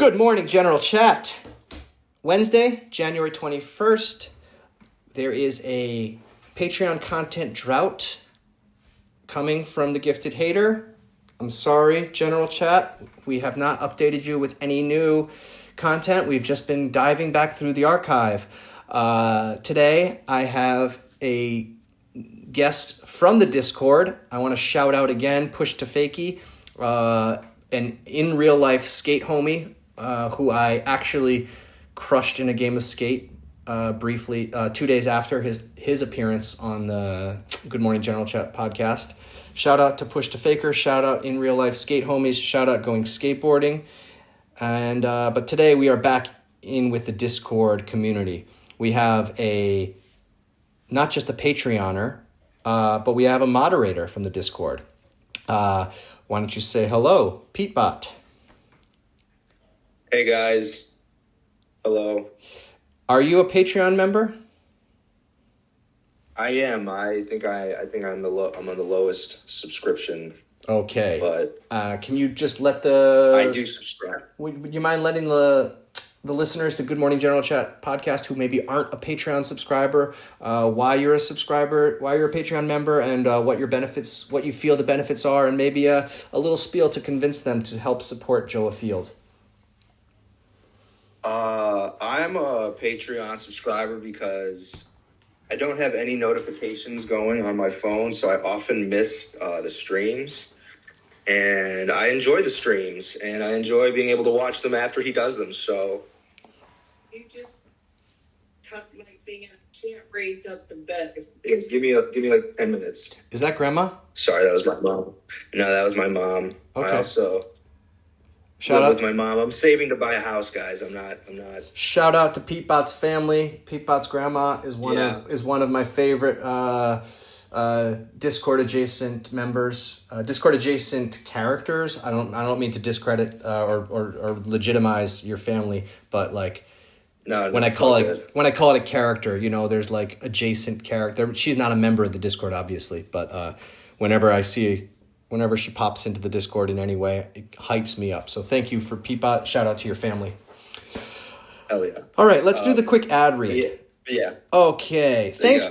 Good morning, General Chat. Wednesday, January 21st, there is a Patreon content drought coming from the Gifted Hater. I'm sorry, General Chat. We have not updated you with any new content. We've just been diving back through the archive. Today, I have a guest from the Discord. I want to shout out again, Push to Fakey, an in real life skate homie who I actually crushed in a game of skate briefly 2 days after his appearance on the Good Morning General Chat podcast. Shout out to Push to Faker, shout out in real life skate homies, shout out going skateboarding. And but today we are back in with the Discord community. We have not just a Patreoner, but we have a moderator from the Discord. Why don't you say hello, Petebot? Hey guys, hello. Are you a Patreon member? I am. I think I'm I'm on the lowest subscription. Okay. But can you just let the... I do subscribe. Would you mind letting the listeners to Good Morning General Chat podcast who maybe aren't a Patreon subscriber, why you're a subscriber, why you're a Patreon member, and what you feel the benefits are, and maybe a little spiel to convince them to help support Joe Afield? I'm a Patreon subscriber because I don't have any notifications going on my phone, so I often miss the streams. And I enjoy the streams, and I enjoy being able to watch them after he does them. So you just tucked my thing and I can't raise up the bed. give me like 10 minutes. Is that Grandma? Sorry, that was my mom. No, that was my mom. Okay. I also Shout live out with my mom. I'm saving to buy a house, guys. I'm not. Shout out to Petebot's family. Petebot's grandma is one of my favorite Discord adjacent members, Discord adjacent characters. I don't mean to discredit or legitimize your family, but like when I call it a character, there's like adjacent character. She's not a member of the Discord, obviously, but whenever she pops into the Discord in any way, it hypes me up. So thank you for Petebot. Shout out to your family. Hell yeah. All right, let's do the quick ad read. Yeah. Okay, thanks.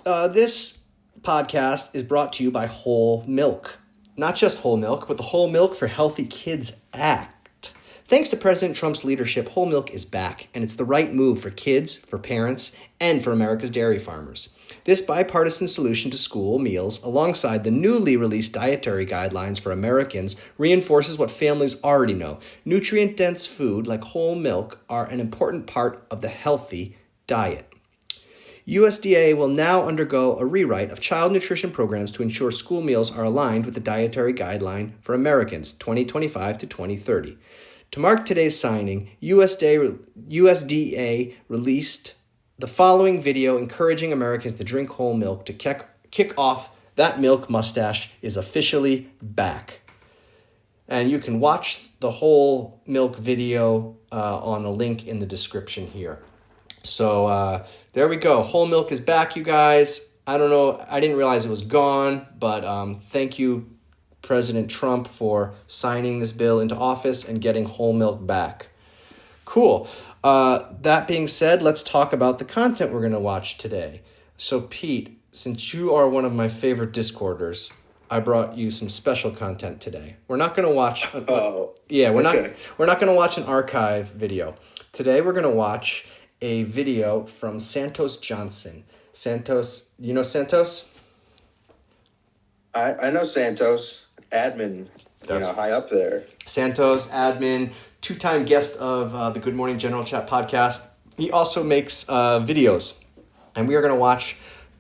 This podcast is brought to you by Whole Milk. Not just whole milk, but the Whole Milk for Healthy Kids Act. Thanks to President Trump's leadership, whole milk is back, and it's the right move for kids, for parents, and for America's dairy farmers. This bipartisan solution to school meals, alongside the newly released dietary guidelines for Americans, reinforces what families already know. Nutrient-dense food like whole milk are an important part of the healthy diet. USDA will now undergo a rewrite of child nutrition programs to ensure school meals are aligned with the dietary guideline for Americans 2025 to 2030. To mark today's signing, USDA released the following video encouraging Americans to drink whole milk to kick off that milk mustache is officially back. And you can watch the whole milk video on a link in the description here. So there we go. Whole milk is back, you guys. I don't know. I didn't realize it was gone, but thank you, President Trump, for signing this bill into office and getting whole milk back. Cool. That being said, let's talk about the content we're going to watch today. So, Pete, since you are one of my favorite Discorders, I brought you some special content today. We're not going to watch. We're not going to watch an archive video today. We're going to watch a video from Santos Johnson. Santos, you know Santos? I know Santos, admin. High up there. Santos, admin, two-time guest of the Good Morning General Chat podcast. He also makes videos. And we are going to watch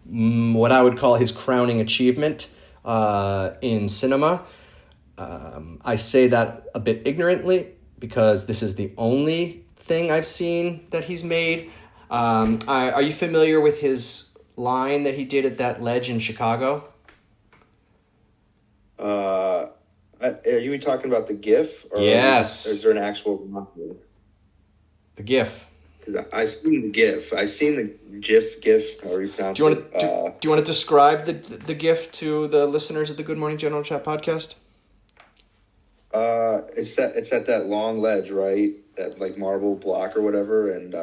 what I would call his crowning achievement in cinema. I say that a bit ignorantly because this is the only thing I've seen that he's made. Are you familiar with his line that he did at that ledge in Chicago? Are you talking about the GIF? Or yes. Is there an actual movie? The GIF. I've seen the GIF. I've seen the GIF, however you pronounce it. Do you want to describe the GIF to the listeners of the Good Morning General Chat podcast? It's at that long ledge, right? that like marble block or whatever, and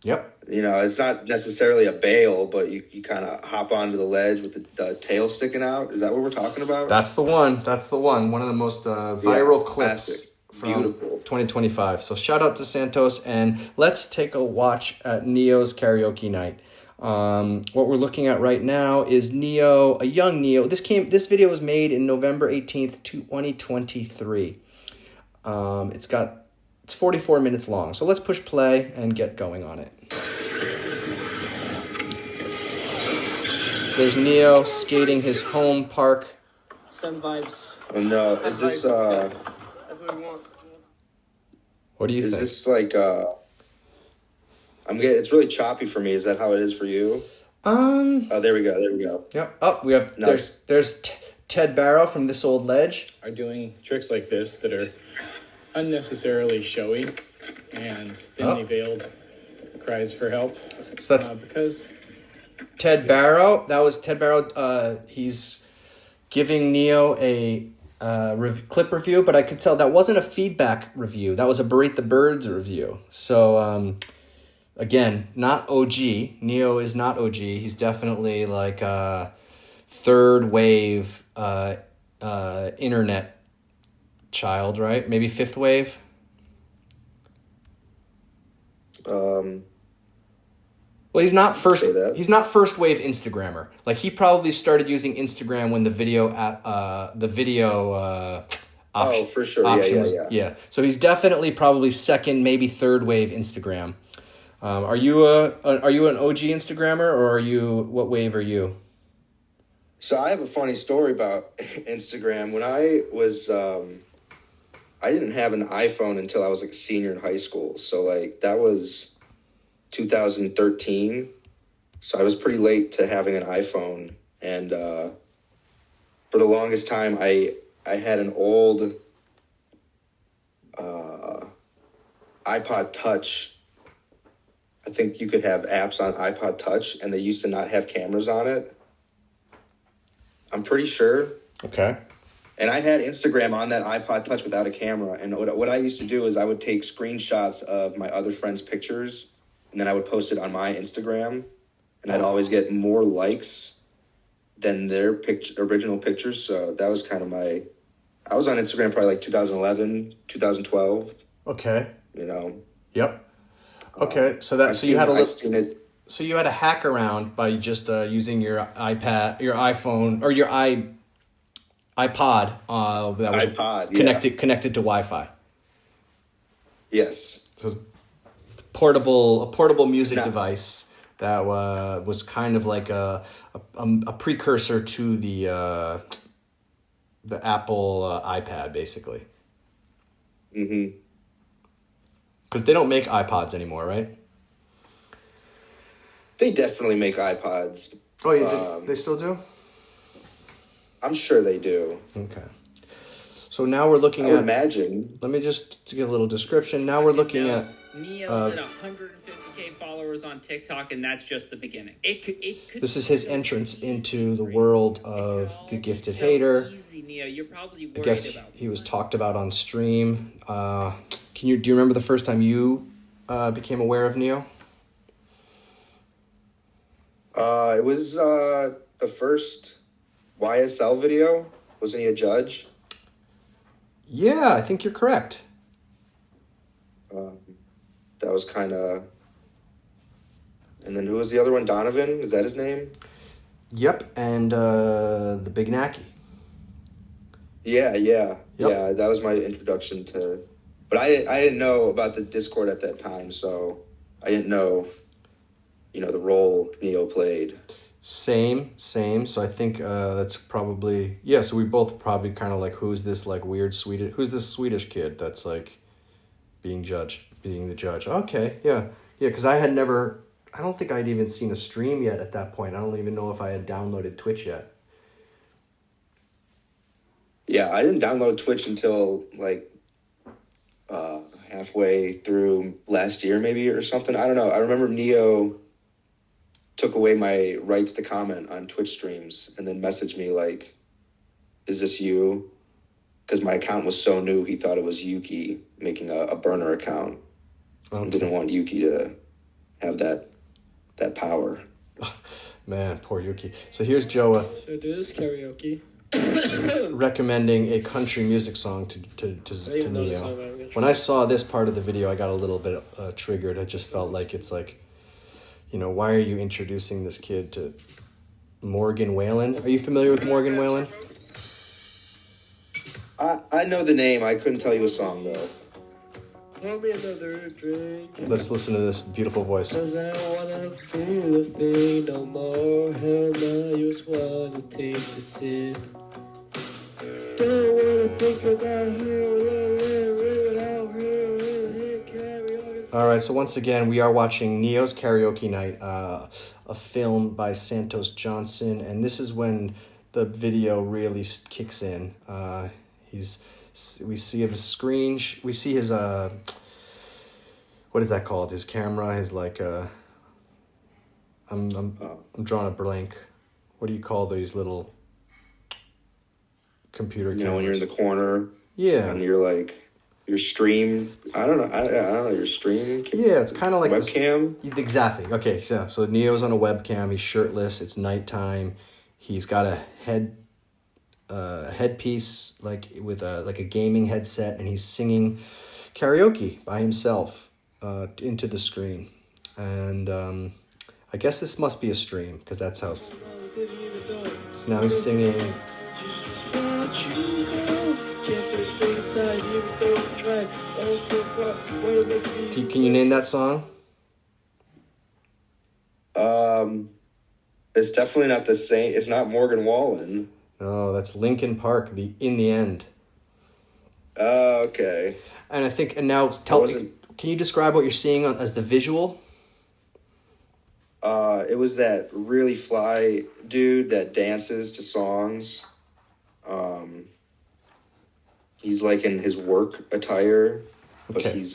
Yep. it's not necessarily a bail, but you kind of hop onto the ledge with the tail sticking out. Is that what we're talking about? That's the one. One of the most viral clips classic. from Beautiful. 2025. So shout out to Santos, and let's take a watch at Neo's karaoke night. What we're looking at right now is Neo, a young Neo. This video was made in November 18th, 2023. It's 44 minutes long. So let's push play and get going on it. So there's Neo skating his home park. Sun vibes. Oh, no, is this That's what we want. What do you is think? this like it's really choppy for me. Is that how it is for you? Oh, there we go. Yeah. Oh, we have Nice. there's Ted Barrow from This Old Ledge. Are doing tricks like this that are unnecessarily showy and thinly veiled cries for help. So that's because Ted Barrow. That was Ted Barrow. He's giving Neo a clip review, but I could tell that wasn't a feedback review. That was a Berate the Birds review. So again, not OG. Neo is not OG. He's definitely like a third wave internet child, right? Maybe fifth wave. Well, he's not first. Say that. He's not first wave Instagrammer. Like he probably started using Instagram when the video Oh, for sure. option Yeah. yeah. So he's definitely probably second, maybe third wave Instagram. Are you an OG Instagrammer, or what wave are you? So I have a funny story about Instagram. When I was, I didn't have an iPhone until I was like a senior in high school. So like that was 2013. So I was pretty late to having an iPhone. And for the longest time, I had an old iPod Touch. I think you could have apps on iPod Touch, and they used to not have cameras on it. I'm pretty sure. Okay. And I had Instagram on that iPod Touch without a camera. And what I used to do is I would take screenshots of my other friends' pictures, and then I would post it on my Instagram. And I'd always get more likes than their original pictures. So that was kind of I was on Instagram probably like 2011, 2012. Okay. Yep. Okay. So you had a hack around by just using your iPad, your iPhone, or your iPod that was connected to Wi-Fi. Yes. It was a portable music device that was kind of like a precursor to the Apple iPad, basically. Mm-hmm. Because they don't make iPods anymore, right? They definitely make iPods. Oh, yeah, they still do? I'm sure they do. Okay. So now we're looking I at... would imagine. Let me just give a little description. Now we're looking at... Neo's at 150K followers on TikTok, and that's just the beginning. It could this is his entrance into the world of the Gifted Hater. Easy, Neo. You're probably worried I guess about he was talked about on stream. Do you remember the first time you became aware of Neo? It was the first YSL video. Wasn't he a judge? Yeah, I think you're correct. That was kind of... And then who was the other one? Donovan? Is that his name? Yep, and the Big Nacky. Yeah. Yeah, that was my introduction to... But I didn't know about the Discord at that time, so I didn't know, the role Neo played. Same. So I think that's probably... Yeah, so we both probably kind of like, who's this Swedish kid that's like being the judge? Okay, yeah, because I don't think I'd even seen a stream yet at that point. I don't even know if I had downloaded Twitch yet. Yeah, I didn't download Twitch until like halfway through last year maybe or something. I don't know. I remember Neo took away my rights to comment on Twitch streams and then messaged me like, is this you? Because my account was so new, he thought it was Yuki. making a burner account. Okay. And didn't want Yuki to have that power. Man, poor Yuki. So here's Joa Should I do this karaoke? recommending a country music song to Neo. When I saw this part of the video, I got a little bit triggered. I just felt like it's like, you know, why are you introducing this kid to Morgan Wallen? Are you familiar with Morgan Wallen? I know the name. I couldn't tell you a song though. Pour me another drink. Let's listen to this beautiful voice. Cause I don't wanna feel a thing no more. Hell no, you just wanna take a sip. Don't wanna think about her without her. Karaoke. All right, so once again, we are watching Neo's Karaoke Night, a film by Santos Johnson, and this is when the video really kicks in. We see his screen. We see his what is that called? His camera. His like I'm drawing a blank. What do you call these little computer cameras? You know, when you're in the corner. Yeah. And you're like your stream. I don't know. Your stream. Yeah, it's kind of like webcam. Exactly. Okay. So Neo's on a webcam. He's shirtless. It's nighttime. He's got a headpiece like with a gaming headset, and he's singing karaoke by himself into the screen. And I guess this must be a stream because that's how. So now he's singing. Can you name that song? It's definitely not the same. It's not Morgan Wallen. No, that's Linkin Park. In the End. Okay. And I think, and now can you describe what you're seeing as the visual? It was that really fly dude that dances to songs. He's like in his work attire, but Okay. he's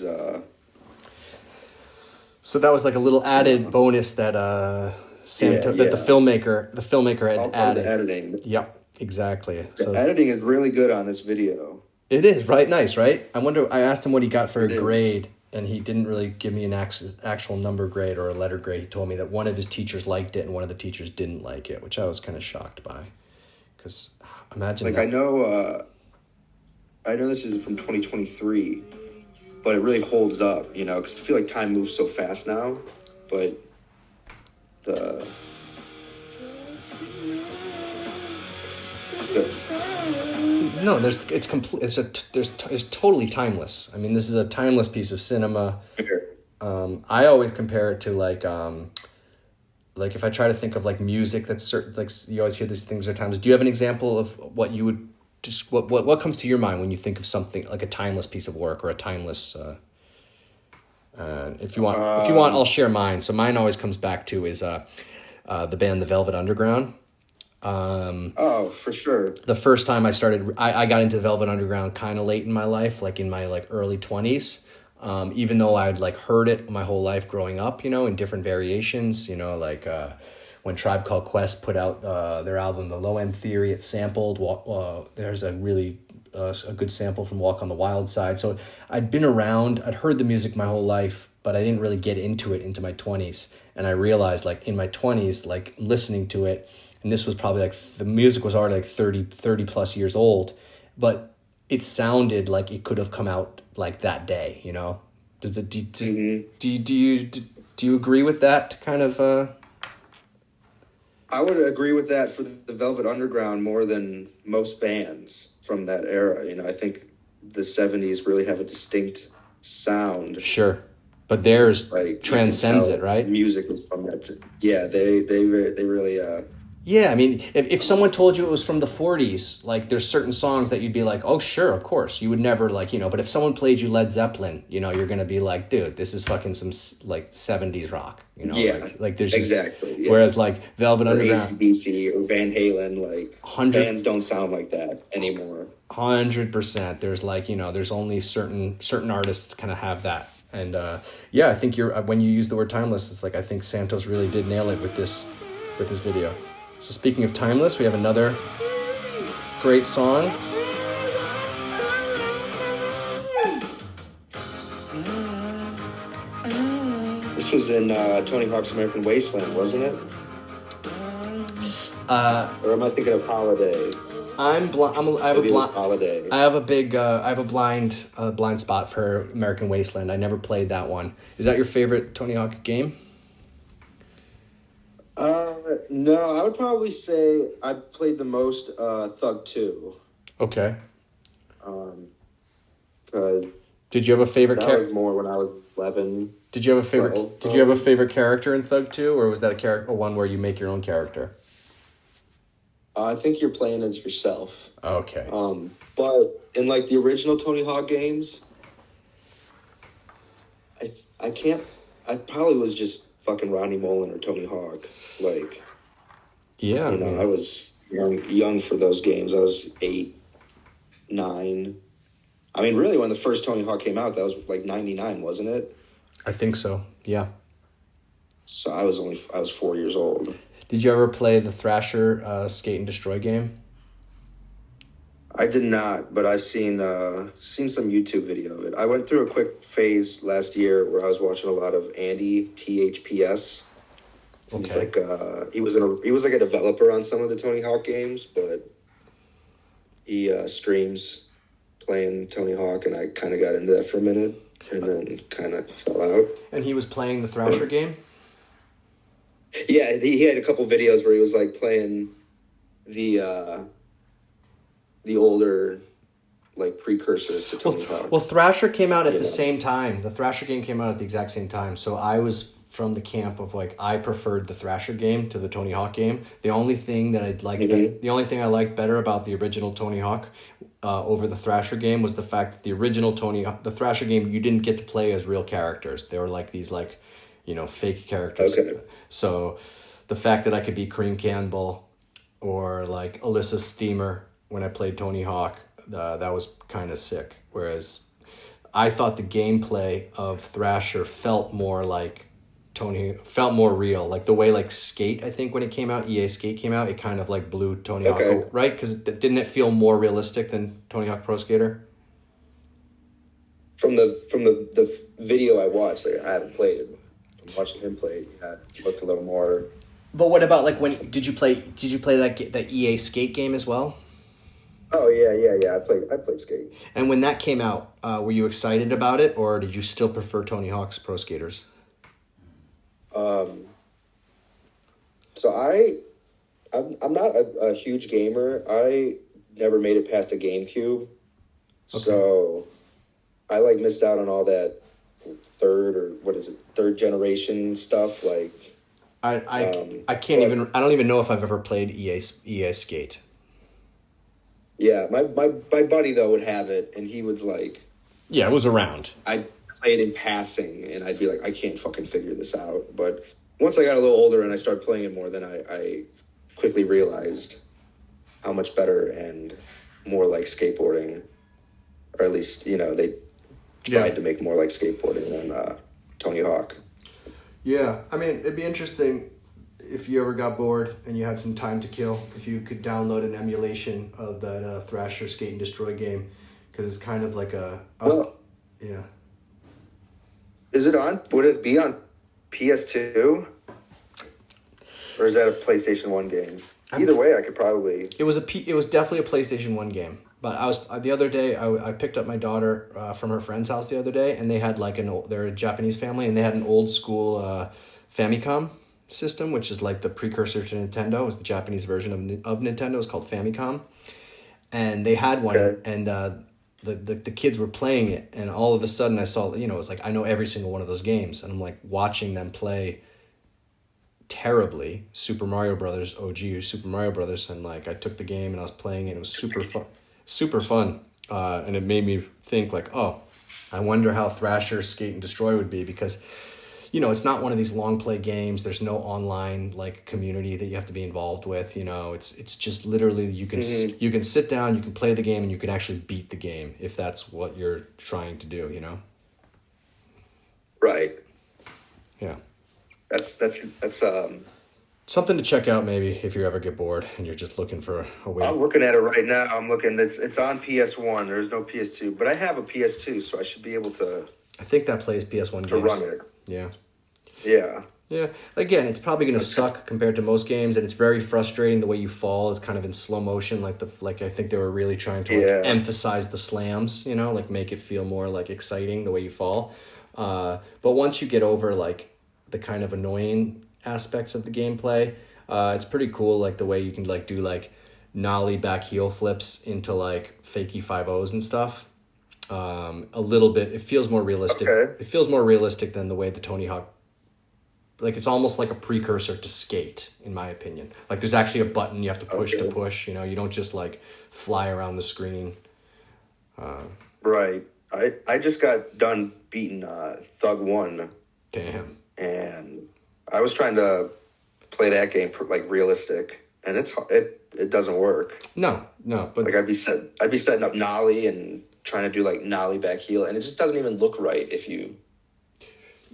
So that was like a little added bonus that that the filmmaker had added. The editing. Yep, exactly. The So editing is really good on this video. it is right, nice, right? I asked him what he got for a It is. grade, and he didn't really give me an actual number grade or a letter grade. He told me that one of his teachers liked it and one of the teachers didn't like it, which I was kind of shocked by. Because imagine Like that. I know this is from 2023, but it really holds up, you know, because I feel like time moves so fast now. But No, it's complete. It's totally timeless. I mean, this is a timeless piece of cinema. I always compare it to like if I try to think of like music that's certain, like you always hear these things are timeless. Do you have an example of what you would just what comes to your mind when you think of something like a timeless piece of work or a timeless? If you want, I'll share mine. So mine always comes back to is the band The Velvet Underground. Oh, for sure. The first time I got into the Velvet Underground kind of late in my life, like in my like early 20s. Even though I'd like heard it my whole life growing up, you know, in different variations, you know, like when Tribe Called Quest put out their album The Low End Theory, it sampled. There's a really a good sample from Walk on the Wild Side. So I'd been around, I'd heard the music my whole life, but I didn't really get into it into my 20s. And I realized like in my 20s, like listening to it, and this was probably like the music was already like 30 plus years old, but it sounded like it could have come out like that day, you know? Do you agree with that kind of? I would agree with that for the Velvet Underground more than most bands from that era. You know, I think the 70s really have a distinct sound. Sure, but theirs Like transcends it, right? Music is from that. Yeah, they really. Yeah, I mean, if someone told you it was from the 40s, like there's certain songs that you'd be like, oh, sure, of course. You would never like, you know, but if someone played you Led Zeppelin, you know, you're going to be like, dude, this is fucking some like 70s rock, you know? Yeah, like there's just, exactly. Yeah. Whereas like Velvet Underground. AC/DC or Van Halen, like bands don't sound like that anymore. 100%. There's like, you know, there's only certain artists kind of have that. And yeah, I think when you use the word timeless, it's like, I think Santos really did nail it with this video. So speaking of timeless, we have another great song. This was in Tony Hawk's American Wasteland, wasn't it? Or am I thinking of Holiday? I have Maybe it was Holiday. I have a blind spot for American Wasteland. I never played that one. Is that your favorite Tony Hawk game? No, I would probably say I played the most Thug 2. Okay. 'Cause Did you have a favorite that character? was more when I was 11. Did you have a favorite? 12, Did you have a favorite character in Thug 2, or was that a one where you make your own character? I think you're playing as yourself. Okay. But in like the original Tony Hawk games, I probably was just fucking Ronnie Mullen or Tony Hawk. Like, Yeah. you know, I was young for those games. I was 8, 9. I mean, really, when the first Tony Hawk came out, that was like 99, wasn't it? I think so. Yeah. So I was 4 years old. Did you ever play the Thrasher Skate and Destroy game? I did not, but I've seen some YouTube video of it. I went through a quick phase last year where I was watching a lot of Andy THPS. He's Okay. like he was like a developer on some of the Tony Hawk games, but he streams playing Tony Hawk, and I kind of got into that for a minute, and then kind of fell out. And he was playing the Thrasher game? Yeah, he had a couple videos where he was like playing the older like precursors to Tony Hawk. Well, Thrasher came out at the same time. The Thrasher game came out at the exact same time. So I was from the camp of like I preferred the Thrasher game to the Tony Hawk game. The only thing that the only thing I liked better about the original Tony Hawk over the Thrasher game was the fact that the Thrasher game, you didn't get to play as real characters. They were like these like, fake characters. Okay. So the fact that I could be Kareem Campbell or like Alyssa Steamer when I played Tony Hawk, that was kind of sick. Whereas I thought the gameplay of Thrasher felt more real. Like the way like Skate, I think when it came out, EA Skate came out, it kind of like blew Tony Hawk, right? Because didn't it feel more realistic than Tony Hawk Pro Skater? From the video I watched, like, I haven't played it. From watching him play, it looked a little more. But what about like did you play that EA Skate game as well? Oh yeah. I played Skate. And when that came out, were you excited about it, or did you still prefer Tony Hawk's Pro Skaters? So I'm not a huge gamer. I never made it past a GameCube, so I like missed out on all that third generation stuff. Like I don't even know if I've ever played EA Skate. Yeah, my buddy though would have it, and he was like, yeah, it was around. I'd play it in passing, and I'd be like, I can't fucking figure this out. But once I got a little older and I started playing it more, then I quickly realized how much better and more like skateboarding, or at least they tried to make more like skateboarding than Tony Hawk. Yeah, I mean, it'd be interesting if you ever got bored and you had some time to kill, if you could download an emulation of that Thrasher Skate and Destroy game, because it's kind of like yeah. Is it on? Would it be on PS2? Or is that a PlayStation 1 game? Either way, I could probably. It was definitely a PlayStation 1 game. But I was the other day. I picked up my daughter from her friend's house the other day, and they had like they're a Japanese family, and they had an old school Famicom system, which is like the precursor to Nintendo. It was the Japanese version of Nintendo. It's called Famicom, and they had one, and the kids were playing it, and all of a sudden I saw it's like I know every single one of those games, and I'm like watching them play terribly Super Mario Brothers, OG Super Mario Brothers, and like I took the game and I was playing it. It was super fun, and it made me think like, oh, I wonder how Thrasher Skate and Destroy would be, because it's not one of these long play games. There's no online like community that you have to be involved with. It's just literally you can sit down, you can play the game, and you can actually beat the game if that's what you're trying to do. Right. Yeah. That's something to check out maybe if you ever get bored and you're just looking for a way. I'm looking at it right now. I'm looking. It's on PS1. There's no PS2, but I have a PS2, so I should be able to. I think that plays PS1 to games. run it. Yeah. Yeah. Yeah. Again, it's probably going to suck compared to most games, and it's very frustrating the way you fall is kind of in slow motion. Like I think they were really trying to emphasize the slams, like make it feel more like exciting the way you fall. But once you get over like the kind of annoying aspects of the gameplay, it's pretty cool. Like the way you can like do like nollie back heel flips into like fakey 5-0s and stuff. A little bit. It feels more realistic. Okay. It feels more realistic than the way the Tony Hawk. Like it's almost like a precursor to Skate, in my opinion. Like there's actually a button you have to push to push. You don't just like fly around the screen. Right. I just got done beating Thug 1. Damn. And I was trying to play that game like realistic, and it doesn't work. No, but Like I'd be setting up nollie and trying to do like nollie back heel, and it just doesn't even look right if you.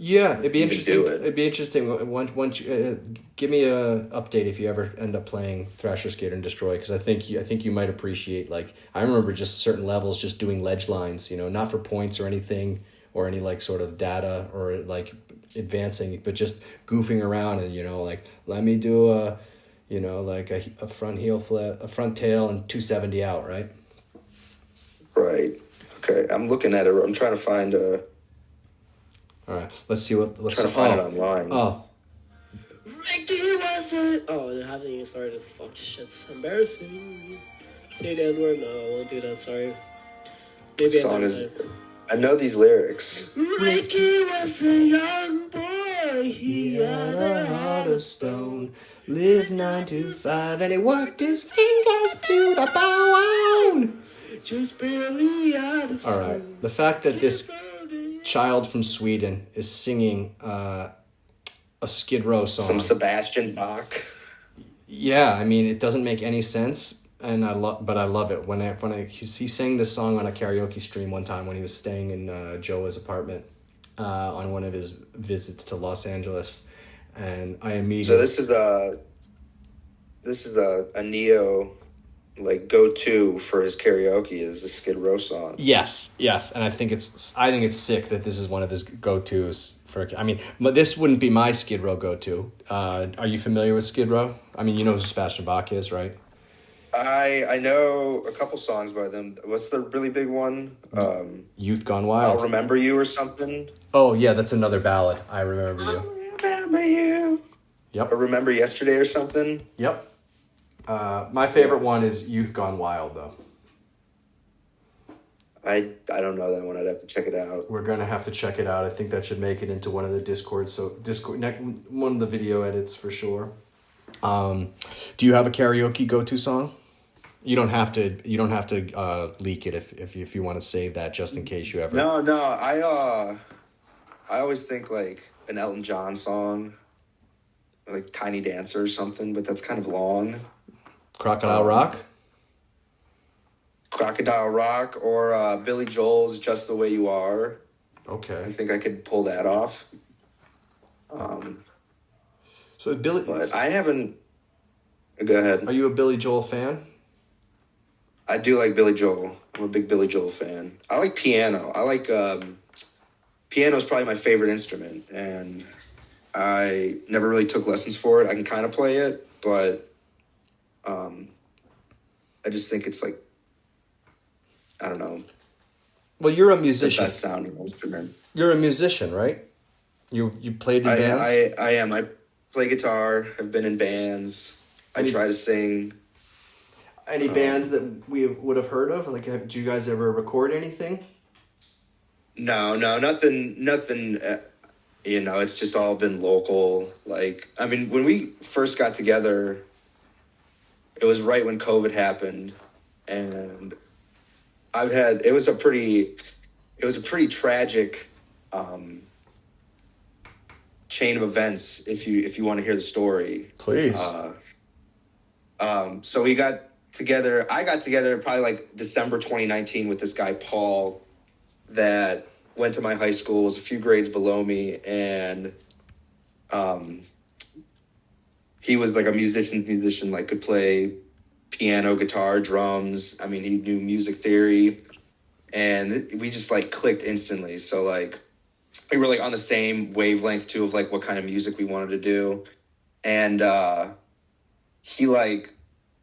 yeah, it'd be You can interesting. do it. It'd be interesting once you give me a update if you ever end up playing Thrasher Skater and Destroy, because I think you might appreciate, like, I remember just certain levels just doing ledge lines, not for points or anything or any like sort of data or like advancing, but just goofing around and like let me do like a front heel flip, a front tail, and 270 out, right? Right. Okay. I'm looking at it. I'm trying to find All right, let's see what's trying to find it online. Oh, Ricky was it? Oh, I haven't even started. Fuck, shit's embarrassing. Say the N-word? No, I won't do that, sorry. Maybe Song another is. time. I know these lyrics. Ricky was a young boy. He had a heart of stone, lived 9 to 5, and he worked his fingers to the bone. just barely out of All right, the fact that this child from Sweden is singing a Skid Row song. Some Sebastian Bach. Yeah, I mean, it doesn't make any sense, and I love it. He sang this song on a karaoke stream one time when he was staying in Joe's apartment on one of his visits to Los Angeles, and I immediately. So this is a Neo like go-to for his karaoke is the Skid Row song. Yes, and I think it's sick that this is one of his go-tos for. I mean, this wouldn't be my Skid Row go-to. Are you familiar with Skid Row? I mean, you know who Sebastian Bach is, right? I know a couple songs by them. What's the really big one? Youth Gone Wild. I'll Remember You or something. Oh yeah, that's another ballad. I Remember You. Remember You. Yep. Or Remember Yesterday or something. Yep. My favorite one is Youth Gone Wild, though. I don't know that one. I'd have to check it out. We're gonna have to check it out. I think that should make it into one of the Discords. So one of the video edits for sure. Do you have a karaoke go-to song? You don't have to leak it if you want to save that just in case you ever. No. I always think like an Elton John song, like Tiny Dancer or something, but that's kind of long. Crocodile Rock? Crocodile Rock or Billy Joel's Just the Way You Are. Okay. I think I could pull that off. So Billy, But I haven't. Go ahead. are you a Billy Joel fan? I do like Billy Joel. I'm a big Billy Joel fan. I like piano. I like piano is probably my favorite instrument, and I never really took lessons for it. I can kind of play it, but I just think it's like, I don't know, Well, you're a the musician. best sounding instrument. You're a musician, right? You played in bands? I am. I play guitar. I've been in bands. I try to sing. Any bands that we would have heard of? Like, did you guys ever record anything? No, nothing. It's just all been local. Like, I mean, when we first got together, it was right when COVID happened, and it was a pretty tragic chain of events. If you want to hear the story, Please. So we got together. I got together probably like December 2019 with this guy Paul that went to my high school, was a few grades below me, and he was like a musician, like could play piano, guitar, drums. I mean, he knew music theory, and we just like clicked instantly. So like we were like on the same wavelength too of like what kind of music we wanted to do. And he like,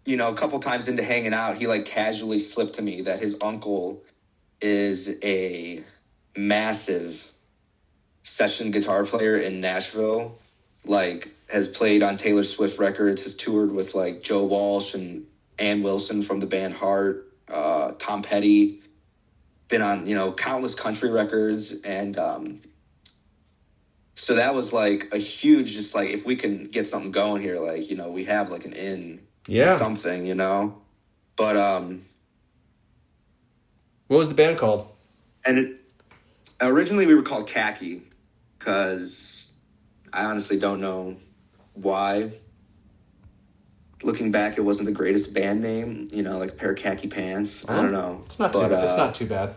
you know, a couple times into hanging out, he like casually slipped to me that his uncle is a massive session guitar player in Nashville, like has played on Taylor Swift records, has toured with like Joe Walsh and Ann Wilson from the band Heart, Tom Petty, been on, you know, countless country records. And so that was like a huge, just like, if we can get something going here, like, you know, we have like an in to something, you know. But what was the band called? And originally we were called Khaki, because I honestly don't know why. Looking back, it wasn't the greatest band name, you know, like a pair of khaki pants. I don't know. It's not too bad. It's not too bad.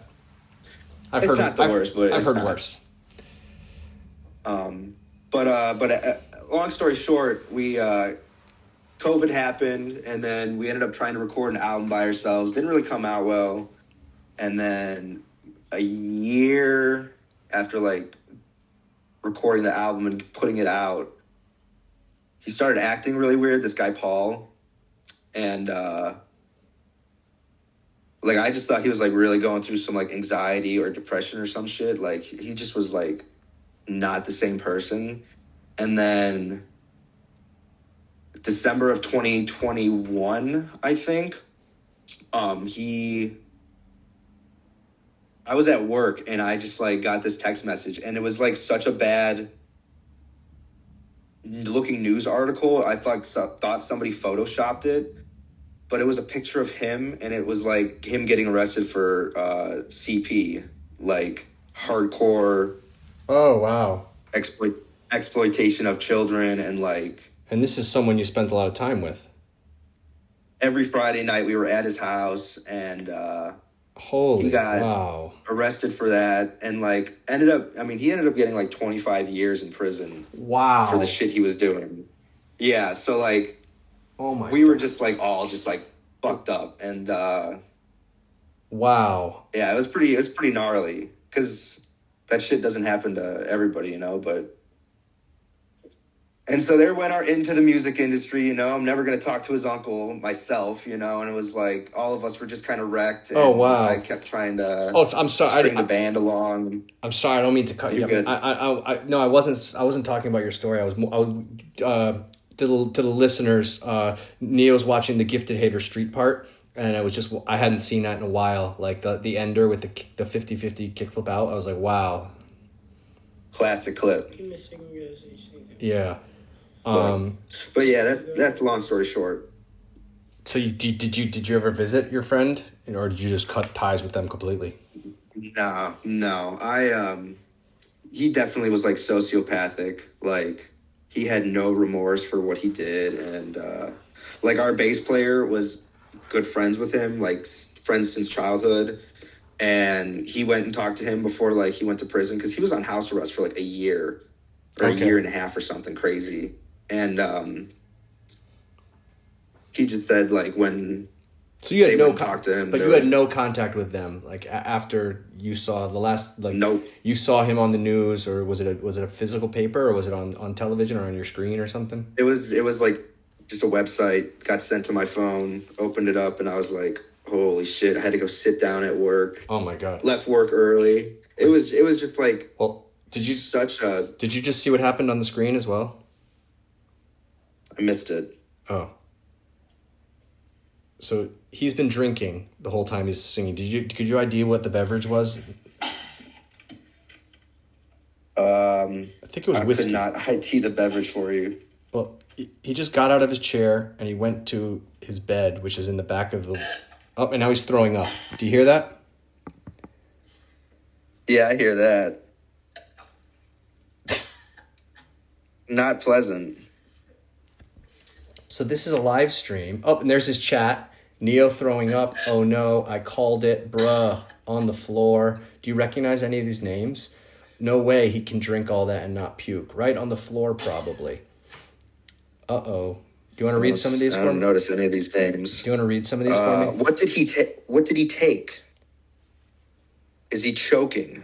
I've heard worse. But long story short, we COVID happened, and then we ended up trying to record an album by ourselves. Didn't really come out well. And then a year after like recording the album and putting it out, he started acting really weird, this guy Paul. And like I just thought he was like really going through some like anxiety or depression or some shit. Like he just was like not the same person. And then December of 2021, I think, I was at work and I just like got this text message, and it was like such a bad looking news article. I thought somebody photoshopped it, but it was a picture of him, and it was like him getting arrested for CP, like hardcore. Oh, wow. Exploitation of children, and like. And this is someone you spent a lot of time with. Every Friday night we were at his house, and he got arrested for that, and like he ended up getting like 25 years in prison. Wow. For the shit he was doing. Yeah, so like we were just like all just like fucked up, and wow. Yeah, it was pretty gnarly, cuz that shit doesn't happen to everybody, you know, but. And so there went our into the music industry, you know. I'm never going to talk to his uncle myself, you know. And it was like all of us were just kind of wrecked. And I kept trying to I'm sorry. string the band along. I'm sorry. I don't mean to cut you. I wasn't talking about your story. To the listeners, Neo's watching the Gifted Hater Street part. And I hadn't seen that in a while. Like the ender with the 50-50 kickflip out. I was like, wow. Classic clip. Yeah. But yeah, that's long story short. So did you ever visit your friend, or did you just cut ties with them completely? No. He definitely was like sociopathic. Like he had no remorse for what he did, and like our bass player was good friends with him, like friends since childhood. And he went and talked to him before like he went to prison, because he was on house arrest for like a year or a year and a half or something crazy. And he just said like when you had talk to him, but you had no contact with them like after you saw the last like nope. You saw him on the news, or was it a physical paper, or was it on television or on your screen or something? It was like just a website, got sent to my phone, opened it up, and I was like, holy shit, I had to go sit down at work. Oh my God. Left work early. It was just like, well, did you just see what happened on the screen as well? I missed it. Oh. So he's been drinking the whole time he's singing. Could you idea what the beverage was? I think it was whiskey. I could not ID the beverage for you. Well, he just got out of his chair and he went to his bed, which is in the back of the... Oh, and now he's throwing up. Do you hear that? Yeah, I hear that. Not pleasant. So this is a live stream. Oh, and there's his chat. Neo throwing up. Oh no, I called it. Bruh. On the floor. Do you recognize any of these names? No way he can drink all that and not puke. Right on the floor, probably. Uh-oh. Do you want to read some of these for me? I don't notice any of these names. Do you want to read some of these for me? What did he take? Is he choking?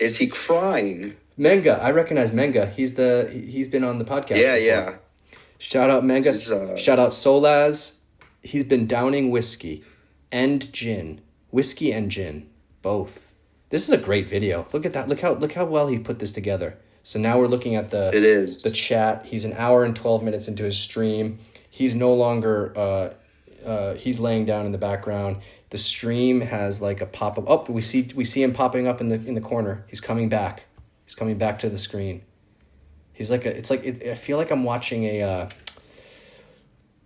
Is he crying? Menga, I recognize Menga. He's been on the podcast. Yeah, before. yeah. Shout out Menga. He's, Shout out Solaz. He's been downing whiskey and gin. Whiskey and gin. Both. This is a great video. Look at that. Look how well he put this together. So now we're looking at the chat. He's an hour and 12 minutes into his stream. He's no longer he's laying down in the background. The stream has like a pop-up. Oh, we see him popping up in the corner. He's coming back. He's coming back to the screen. He's like I feel like I'm watching a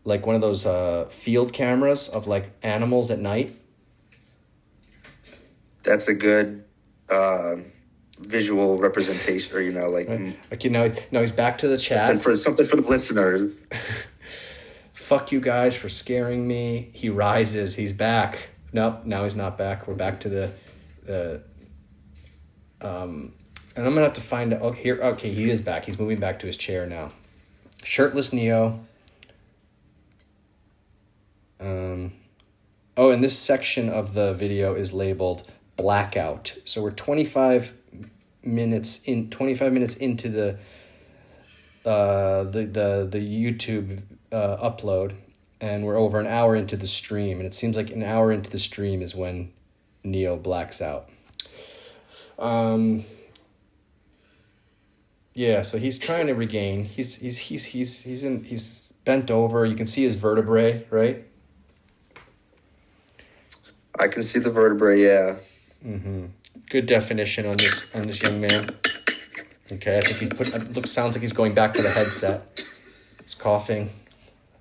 like one of those field cameras of like animals at night. That's a good visual representation, or like. Okay, now he's back to the chat. And something for the listeners. Fuck you guys for scaring me. He rises. He's back. Nope, now he's not back. We're back to the and I'm gonna have to find out. Oh, here. Okay, he is back. He's moving back to his chair now. Shirtless Neo. Oh, and this section of the video is labeled blackout. So we're 25 minutes into the YouTube upload, and we're over an hour into the stream, and it seems like an hour into the stream is when Neo blacks out. Yeah, so he's trying to regain. He's bent over. You can see his vertebrae, right? I can see the vertebrae, yeah. Mm-hmm. Good definition on this young man. Okay, I think sounds like he's going back to the headset. He's coughing.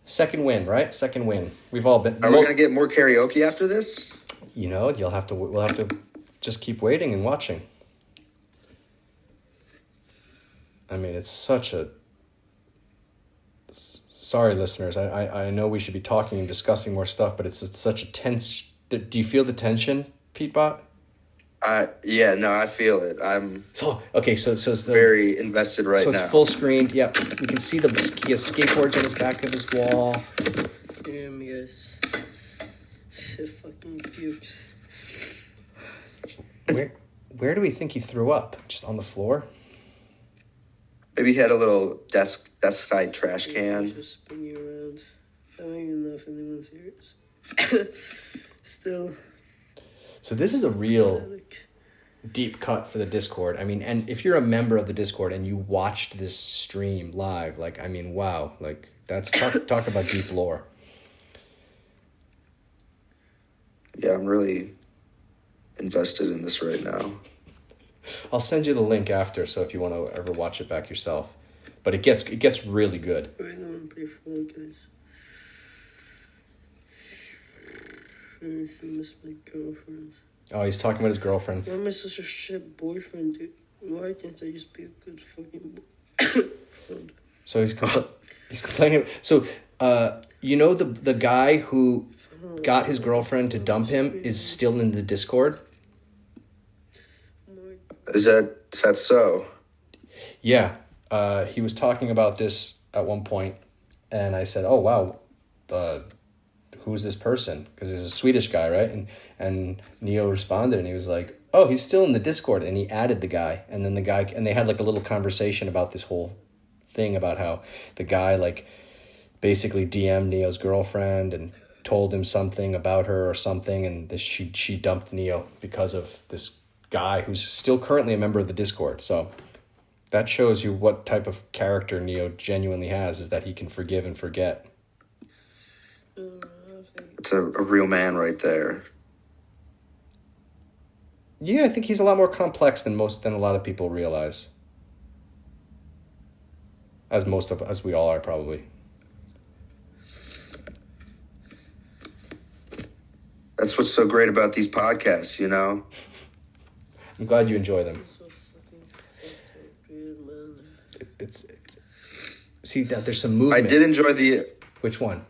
Second win, right? Second win. We've all been. Are we gonna get more karaoke after this? We'll have to just keep waiting and watching. I mean, it's such a. Sorry, listeners. I know we should be talking and discussing more stuff, but it's such a tense. Do you feel the tension, Petebot? Yeah, no, I feel it. So it's very invested right now. So it's full screened. Yep, you can see he has skateboards on his back of his wall. Damn, guys. Shit fucking pukes. Where do we think he threw up? Just on the floor? Maybe he had a little desk side trash can. Just spin you around. I don't even know if anyone's here. Still. So this is a real deep cut for the Discord. I mean, and if you're a member of the Discord and you watched this stream live, like, I mean, wow, like that's talk about deep lore. Yeah, I'm really invested in this right now. I'll send you the link after, so if you want to ever watch it back yourself. But it gets really good. Right now I'm pretty full, guys. I miss my girlfriend. Oh, he's talking about his girlfriend. Why am I such a shit boyfriend, dude? Why can't I just be a good fucking friend? So he's complaining. So, the guy who got his girlfriend to dump him is still in the Discord? Is that so? Yeah. He was talking about this at one point, and I said, oh, wow, who's this person? Because he's a Swedish guy, right? And Neo responded, and he was like, oh, he's still in the Discord, and he added the guy, and then and they had like a little conversation about this whole thing about how the guy like basically DM'd Neo's girlfriend and told him something about her or something, and she dumped Neo because of this guy who's still currently a member of the Discord. So that shows you what type of character Neo genuinely has, is that he can forgive and forget. It's a real man right there. Yeah, I think he's a lot more complex than a lot of people realize. As we all are, probably. That's what's so great about these podcasts, you know? I'm glad you enjoy them. So fucking fucked up, dude, man. It's see that there's some movement. I did enjoy Which one?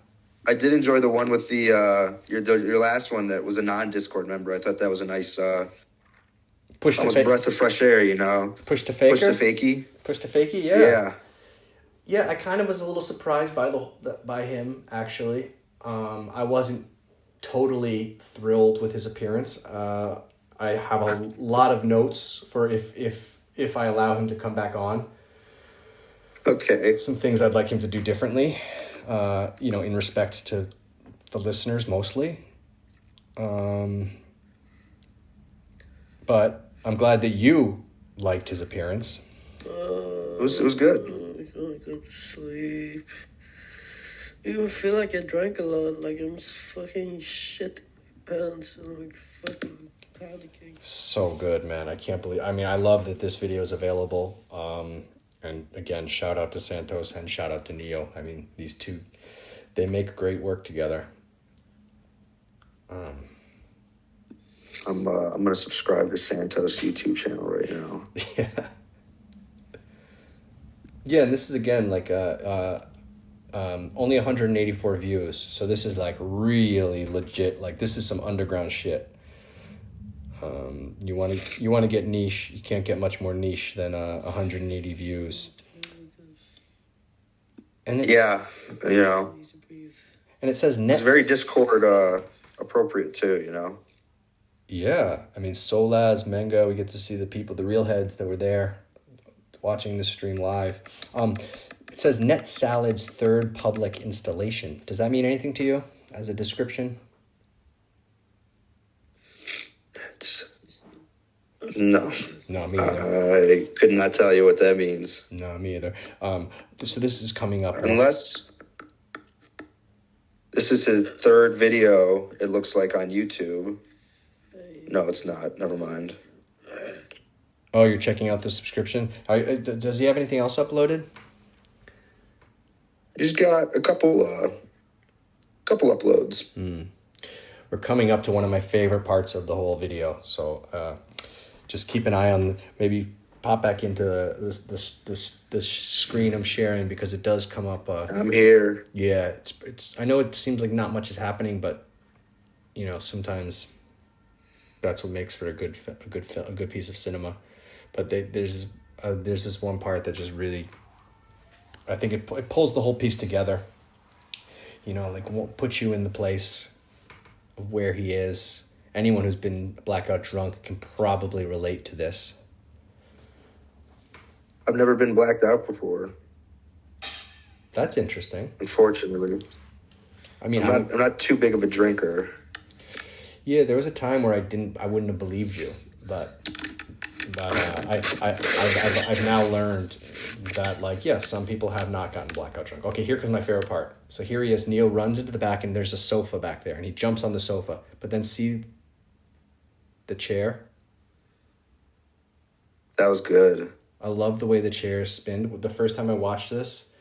I did enjoy the one with the your last one that was a non-Discord member. I thought that was a nice almost breath of fresh air, you know. Push to faker. Push to fakey, yeah. Yeah, I kind of was a little surprised by him actually. I wasn't totally thrilled with his appearance. I have a lot of notes for if I allow him to come back on. Okay. Some things I'd like him to do differently, in respect to the listeners mostly. But I'm glad that you liked his appearance. It was good. I can't go to sleep. I even feel like I drank a lot, like I'm fucking shitting my pants and I'm like fucking panicking. So good, man. I can't believe... I mean, I love that this video is available. And again, shout out to Santos and shout out to Neo. I mean, these two, they make great work together. I'm gonna subscribe to Santos' YouTube channel right now. Yeah. Yeah, and this is again like only 184 views, so this is like really legit. Like this is some underground shit. You want to get niche. You can't get much more niche than 180 views. And it's, Yeah. And it says net. It's very Discord appropriate too, you know. Yeah, I mean Solaz, Menga. We get to see the people, the real heads that were there, watching the stream live. It says Net Salad's third public installation. Does that mean anything to you as a description? No. No, me either. I could not tell you what that means. No, me either. So this is coming up. Unless this is his third video, it looks like on YouTube. No, it's not. Never mind. Oh, you're checking out the subscription? Does he have anything else uploaded? He's got a couple uploads. We're coming up to one of my favorite parts of the whole video, so just keep an eye on. Maybe pop back into the screen I'm sharing because it does come up. I'm here. Yeah, it's. I know it seems like not much is happening, but sometimes that's what makes for a good piece of cinema. But there's this one part that just really, I think it pulls the whole piece together. Won't put you in the place of where he is. Anyone who's been blackout drunk can probably relate to this. I've never been blacked out before. That's interesting. Unfortunately. I mean, I'm not too big of a drinker. Yeah, there was a time where I wouldn't have believed you, but I've now learned that some people have not gotten blackout drunk. Okay, here comes my favorite part. So here he is. Neo runs into the back, and there's a sofa back there, and he jumps on the sofa. But then see the chair. That was good. I love the way the chairs spin. The first time I watched this,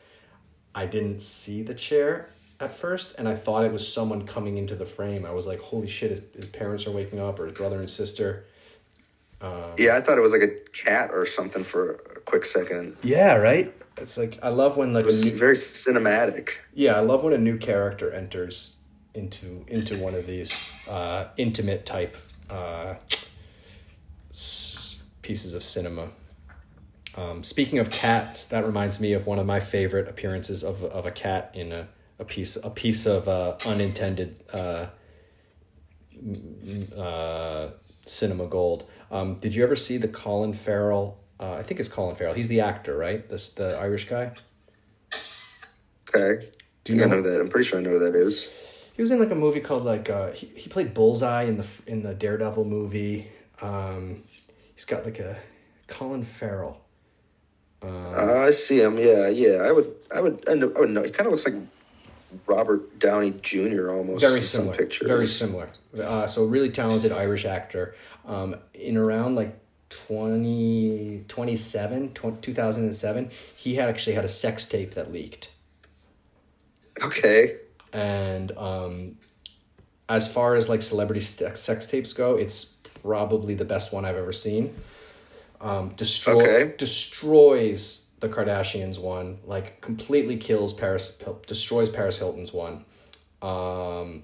I didn't see the chair at first, and I thought it was someone coming into the frame. I was like, holy shit, his parents are waking up, or his brother and sister. Yeah, I thought it was like a cat or something for a quick second. Yeah, right? It's like, I love when it was very cinematic. Yeah, I love when a new character enters into one of these intimate type pieces of cinema. Speaking of cats, that reminds me of one of my favorite appearances of a cat in a piece of unintended cinema gold. Did you ever see the Colin Farrell? I think it's Colin Farrell. He's the actor, right? The Irish guy. Okay. Do you know that? I'm pretty sure I know who that is. He was in a movie called he played Bullseye in the Daredevil movie. He's got a Colin Farrell. I see him. Yeah. I would know. He kind of looks like Robert Downey Jr. almost. Very similar. Some pictures. Very similar. So really talented Irish actor. In around 2007, he actually had a sex tape that leaked. Okay. And as far as celebrity sex tapes go, it's probably the best one I've ever seen. Destroys the Kardashians one, completely destroys Paris Hilton's one. Those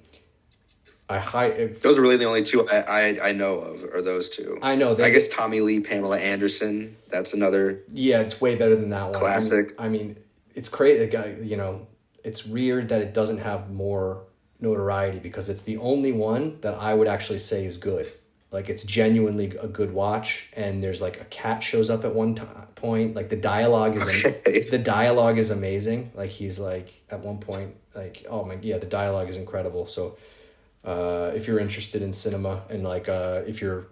are really the only two I know of, are those two. I know. I guess Tommy Lee, Pamela Anderson, that's another. Yeah, it's way better than that one. Classic. I mean it's crazy. It's weird that it doesn't have more notoriety because it's the only one that I would actually say is good. Like, it's genuinely a good watch, and there's like a cat shows up at one point. Like, the dialogue is amazing. Like, he's like at one point, like, oh my, yeah, the dialogue is incredible. So if you're interested in cinema, and like if you're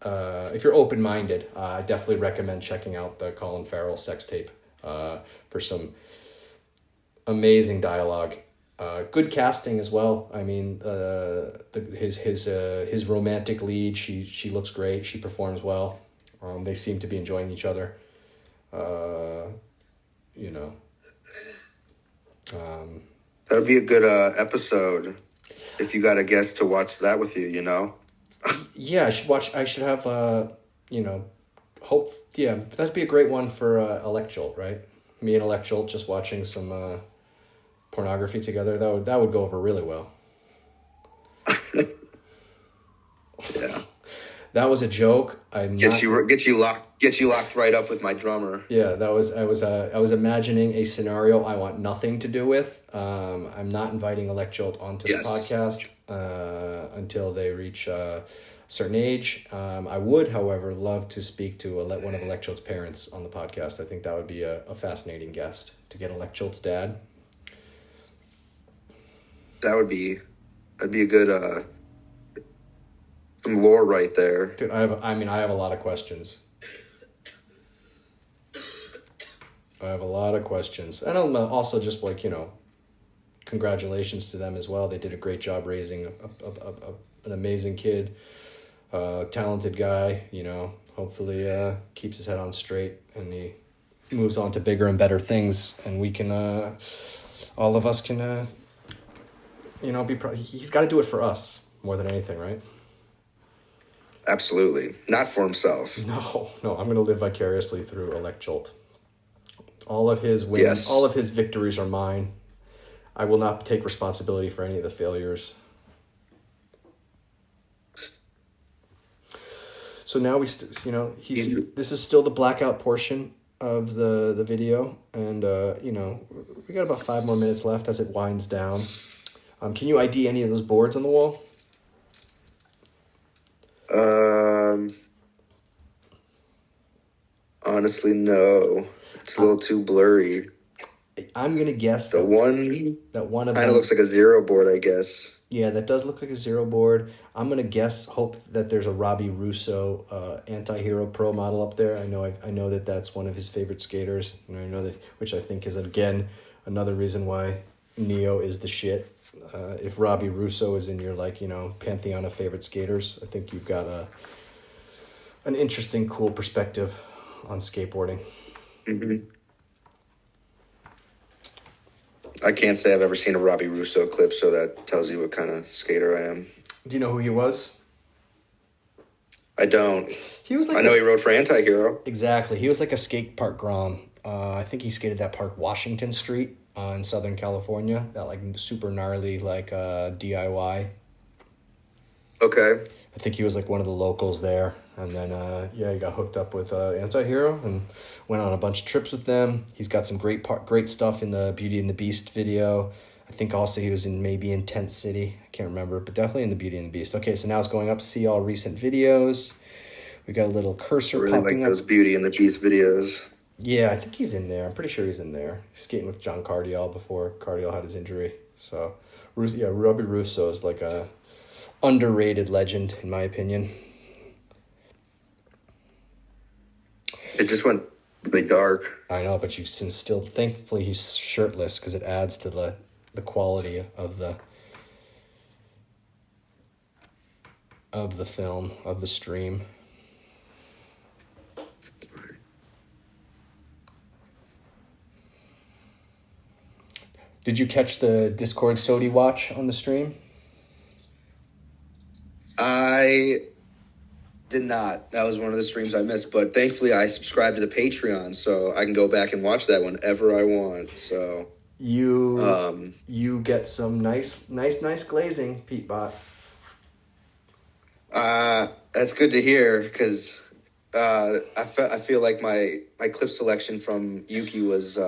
open-minded, I definitely recommend checking out the Colin Farrell sex tape for some amazing dialogue. Good casting as well. I mean, his romantic lead, she looks great. She performs well. They seem to be enjoying each other. You know. That would be a good episode if you got a guest to watch that with you, you know? Yeah, I should watch. I should have, you know, hope. Yeah, that'd be a great one for Elect Jolt, right? Me and Elect Jolt just watching some pornography together. That would go over really well. Yeah. That was a joke. Get you locked right up with my drummer. Yeah, I was imagining a scenario I want nothing to do with. I'm not inviting Elect Jolt onto the podcast until they reach a certain age. I would, however, love to speak to one of Elect Jolt's parents on the podcast. I think that would be a fascinating guest to get Elect Jolt's dad. That'd be a good some lore right there. Dude, I have a lot of questions. And I'm also just like, you know, congratulations to them as well. They did a great job raising an amazing kid, talented guy, you know, hopefully keeps his head on straight and he moves on to bigger and better things, and we can, all of us can, you know, he's got to do it for us more than anything, right? Absolutely. Not for himself. No, I'm going to live vicariously through Elect Jolt. All of his wins, all of his victories are mine. I will not take responsibility for any of the failures. So now this is still the blackout portion of the video, and you know, we got about 5 more minutes left as it winds down. Can you ID any of those boards on the wall? Honestly, no. It's a little too blurry. I'm gonna guess that one of kind of looks like a zero board, I guess. Yeah, that does look like a zero board. I'm gonna hope that there's a Robbie Russo anti-hero pro model up there. I know that that's one of his favorite skaters, and I know that, which I think is again another reason why Neo is the shit. If Robbie Russo is in your, like, you know, pantheon of favorite skaters, I think you've got an interesting, cool perspective on skateboarding. Mm-hmm. I can't say I've ever seen a Robbie Russo clip, so that tells you what kind of skater I am. Do you know who he was? I don't. He was like I know he rode for Anti-Hero. Exactly. He was like a skate park Grom. I think he skated that park Washington Street in Southern California. That like super gnarly like DIY. Okay. I think he was like one of the locals there. And then, he got hooked up with Anti-Hero and went on a bunch of trips with them. He's got some great stuff in the Beauty and the Beast video. I think also he was in Tent City. I can't remember, but definitely in the Beauty and the Beast. Okay, so now it's going up. See all recent videos. We got a little cursor popping up. I really like those Beauty and the Beast videos. Yeah, I think he's in there. I'm pretty sure he's in there. He's skating with John Cardial before Cardial had his injury. So, yeah, Robbie Russo is like a underrated legend, in my opinion. It just went really dark. I know, but you can still, thankfully he's shirtless because it adds to the quality of the film, of the stream. Did you catch the Discord Sodi watch on the stream? I did not. That was one of the streams I missed, but thankfully I subscribed to the Patreon, so I can go back and watch that whenever I want. So you get some nice glazing, Petebot. That's good to hear, because I feel like my clip selection from Yuki was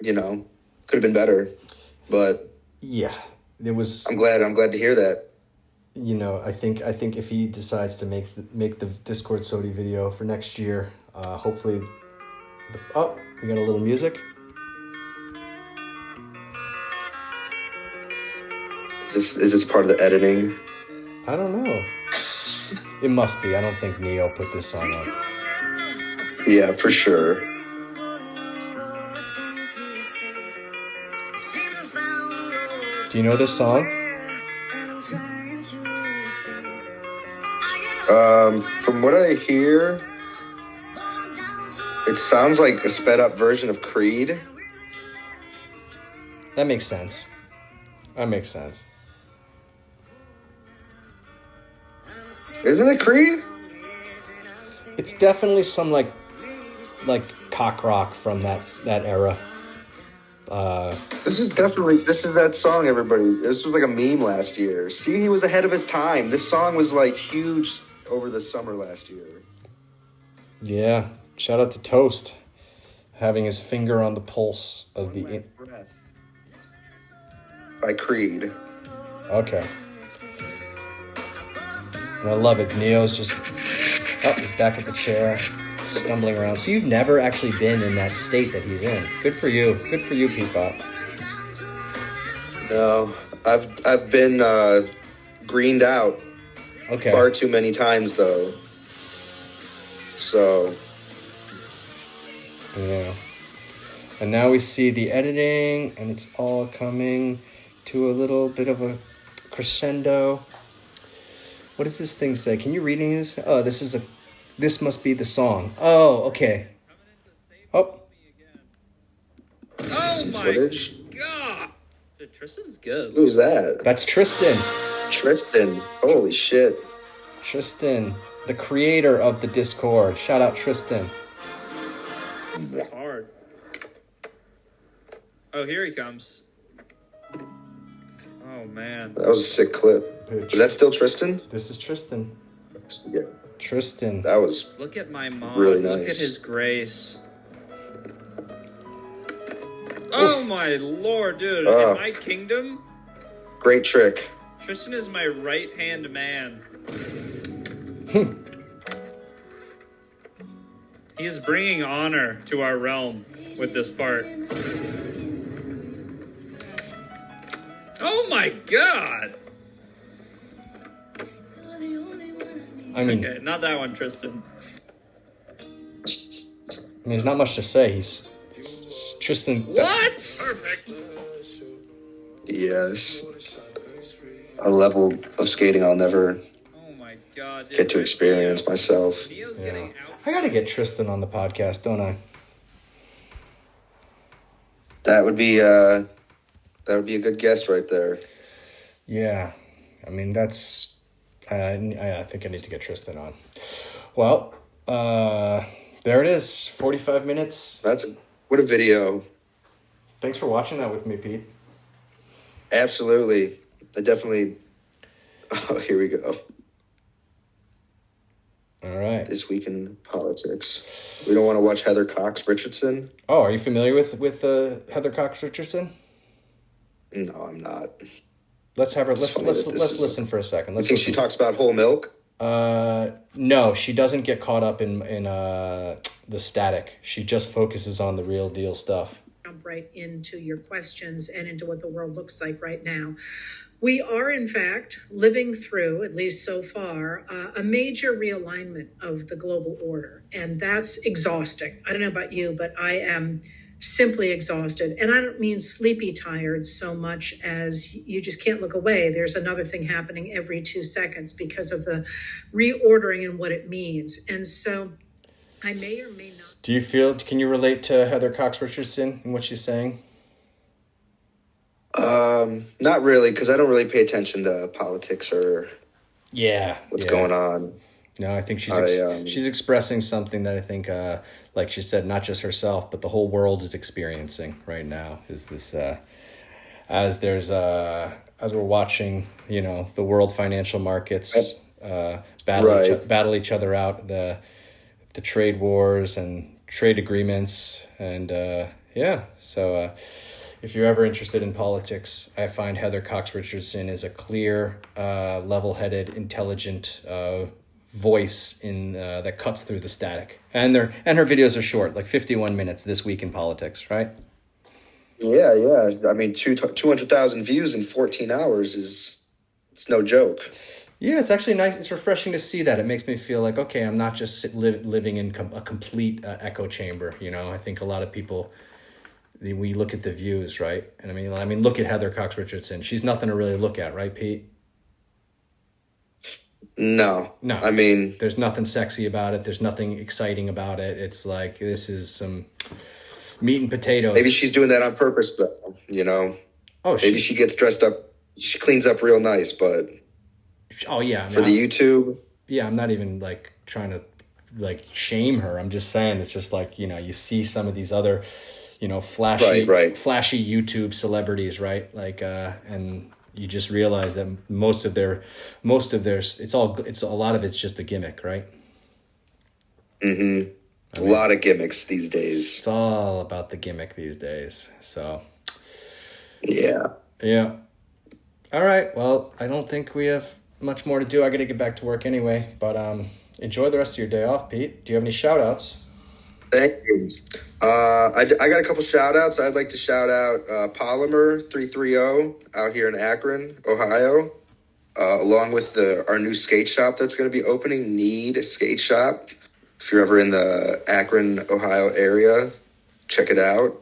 could have been better, but yeah, it was. I'm glad to hear that. I think if he decides to make the Discord Sodi video for next year, hopefully, we got a little music. Is this part of the editing? I don't know. It must be. I don't think Neo put this song up. Yeah, for sure. Do you know this song? From what I hear, it sounds like a sped up version of Creed. That makes sense. Isn't it Creed? It's definitely some like cock rock from that era. This is that song, everybody. This was like a meme last year. See, he was ahead of his time. This song was like huge over the summer last year. Yeah. Shout out to Toast, having his finger on the pulse of the... Breath by Creed. Okay. And I love it. Neo's just... he's back at the chair, stumbling around. So you've never actually been in that state that he's in. Good for you. Good for you, Petebot. No, I've been greened out far too many times, though. So... yeah. And now we see the editing, and it's all coming to a little bit of a crescendo. What does this thing say? Can you read any of this? Oh, this must be the song. Oh, okay. Oh. Oh my footage. God. Dude, Tristan's good. Who's that? That's Tristan. Tristan. Holy shit. Tristan, the creator of the Discord. Shout out Tristan. That's hard. Oh, here he comes. Oh, man. That was a sick clip. Is that still Tristan? This is Tristan. Yeah. Tristan. That was Look at my mom. really nice. Look at his grace. Oh, my Lord, dude. In my kingdom, great trick. Tristan is my right-hand man. He is bringing honor to our realm with this part. Oh my God! I mean, Okay, not that one, Tristan. there's not much to say. He's Tristan. What? Perfect. Yes. A level of skating I'll never Oh my God! Dude, get to experience myself. Neo's Yeah. getting out. I gotta get Tristan on the podcast, don't I? That would be a good guest right there. Yeah. I mean, that's... I think I need to get Tristan on. Well, there it is. 45 minutes. What a video. Thanks for watching that with me, Pete. Absolutely. I definitely... Oh, here we go. All right. This week in politics. We don't want to watch Heather Cox Richardson? Oh, are you familiar with Heather Cox Richardson? No, I'm not. Let's have her. Let's listen for a second. You think she talks about whole milk? No, she doesn't get caught up in the static. She just focuses on the real deal stuff. Jump right into your questions and into what the world looks like right now. We are, in fact, living through, at least so far, a major realignment of the global order. And that's exhausting. I don't know about you, but I am simply exhausted. And I don't mean sleepy tired so much as you just can't look away. There's another thing happening every 2 seconds because of the reordering and what it means. And so I may or may not. Can you relate to Heather Cox Richardson and what she's saying? Not really, because I don't really pay attention to politics or what's going on. No, I think she's expressing something that I think, like she said, not just herself, but the whole world is experiencing right now. Is this as we're watching, the world financial markets battle each other out, the trade wars and trade agreements, and so if you're ever interested in politics, I find Heather Cox Richardson is a clear, level-headed, intelligent voice in that cuts through the static. And her videos are short, like 51 minutes. This Week in Politics, right? Yeah. I mean, 200,000 views in 14 hours it's no joke. Yeah, it's actually nice. It's refreshing to see that. It makes me feel like, okay, I'm not just living in a complete echo chamber. You know, I think a lot of people, we look at the views, right? And I mean, look at Heather Cox Richardson. She's nothing to really look at, right, Pete? No. I mean, there's nothing sexy about it. There's nothing exciting about it. It's like, this is some meat and potatoes. Maybe she's doing that on purpose, though. You know. Oh, maybe she gets dressed up. She cleans up real nice, but. Oh yeah, for the YouTube. Yeah, I'm not even like trying to like shame her. I'm just saying it's just like, you know, you see some of these other, you know, flashy YouTube celebrities, right? Like, and you just realize that most of their, it's a lot of it's just a gimmick, right? Mm-hmm. A lot of gimmicks these days. It's all about the gimmick these days. So. Yeah. Yeah. All right. Well, I don't think we have much more to do. I got to get back to work anyway, but enjoy the rest of your day off, Pete. Do you have any shout outs? Thank you. I got a couple shout outs. I'd like to shout out Polymer 330 out here in Akron, Ohio, along with our new skate shop that's going to be opening, Need Skate Shop. If you're ever in the Akron, Ohio area, check it out.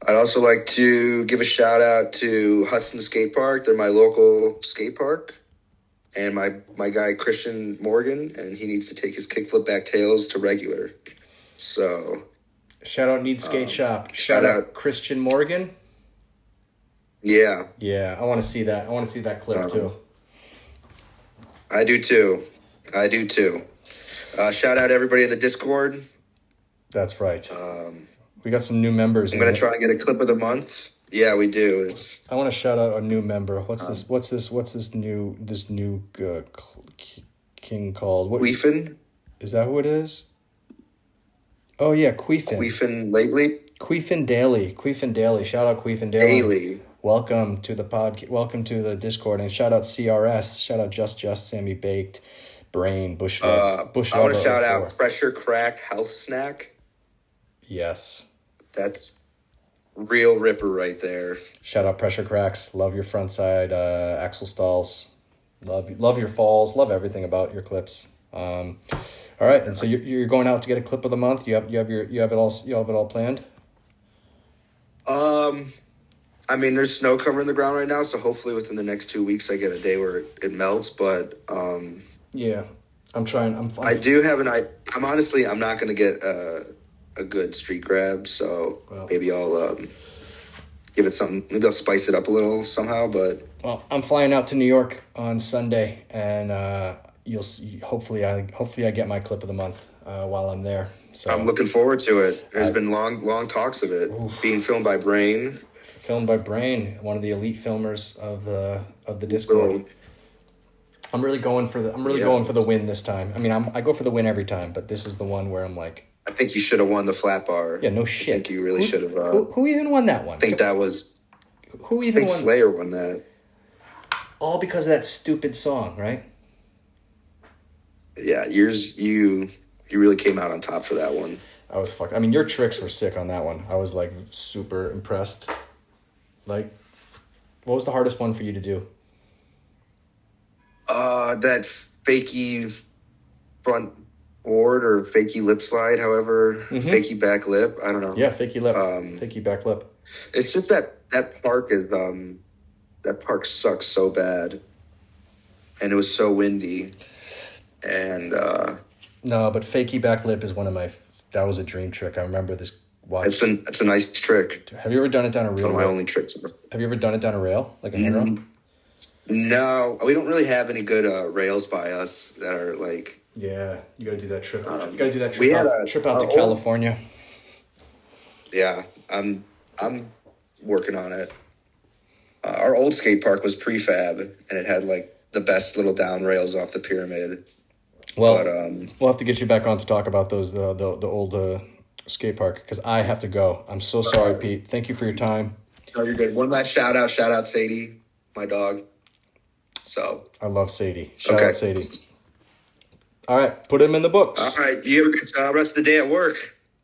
I'd also like to give a shout out to Hudson Skate Park. They're my local skate park. And my guy, Christian Morgan, and he needs to take his kickflip back tails to regular. So. Shout out Need Skate Shop. Shout out Christian Morgan. Yeah. Yeah, I want to see that. I want to see that clip too. I do too. Shout out everybody in the Discord. That's right. We got some new members. I'm going to try and get a clip of the month. Yeah, we do. I want to shout out a new member. What's this new king called? Queefin? Is that who it is? Oh yeah, Queefin. Queefin lately? Queefin Daily. Shout out Queefin Daily. Welcome to the Welcome to the Discord, and shout out CRS. Shout out Just Sammy Baked, Brain Bush. I want to shout out Pressure Crack Health Snack. Yes. That's real ripper right there. Shout out Pressure Cracks. Love your front side axle stalls. Love your falls. Love everything about your clips. All right, and so you're going out to get a clip of the month. You have it all planned. I mean, there's snow covering the ground right now, so hopefully within the next 2 weeks I get a day where it melts. But yeah, I'm trying. I do have I'm not going to get a good street grab, so maybe I'll give it something. Maybe I'll spice it up a little somehow. But I'm flying out to New York on Sunday, and you'll see. Hopefully I get my clip of the month while I'm there. So I'm looking forward to it. There's been long talks of it being filmed by Brain. Filmed by Brain, one of the elite filmers of the Discord. I'm really going for the win this time. I mean, I go for the win every time, but this is the one where I'm like, I think you should have won the flat bar. Yeah, no shit. I think you really should have. Who even won that one? I think that was. Who even won? Slayer won that. All because of that stupid song, right? Yeah, you really came out on top for that one. I was fucked. I mean, your tricks were sick on that one. I was like super impressed. Like, what was the hardest one for you to do? That fakey front board or fakey lip slide, however, fakey back lip. I don't know. Yeah, fakey lip. Fakey back lip. It's just that park is that park sucks so bad, and it was so windy, and no, but fakey back lip is one of my. That was a dream trick. I remember this. It's a nice trick. Have you ever done it down a rail? One of my only tricks. Have you ever done it down a rail, like a handrail? No, we don't really have any good rails by us that are like. Yeah, you gotta do that trip. You gotta do that trip out to California. Yeah, I'm working on it. Our old skate park was prefab, and it had like the best little down rails off the pyramid. Well, we'll have to get you back on to talk about those the old skate park because I have to go. I'm so sorry, Pete. Thank you for your time. No, you're good. One last shout out. Shout out Sadie, my dog. So I love Sadie. Shout out Sadie. All right, put him in the books. All right, you have a good rest of the day at work.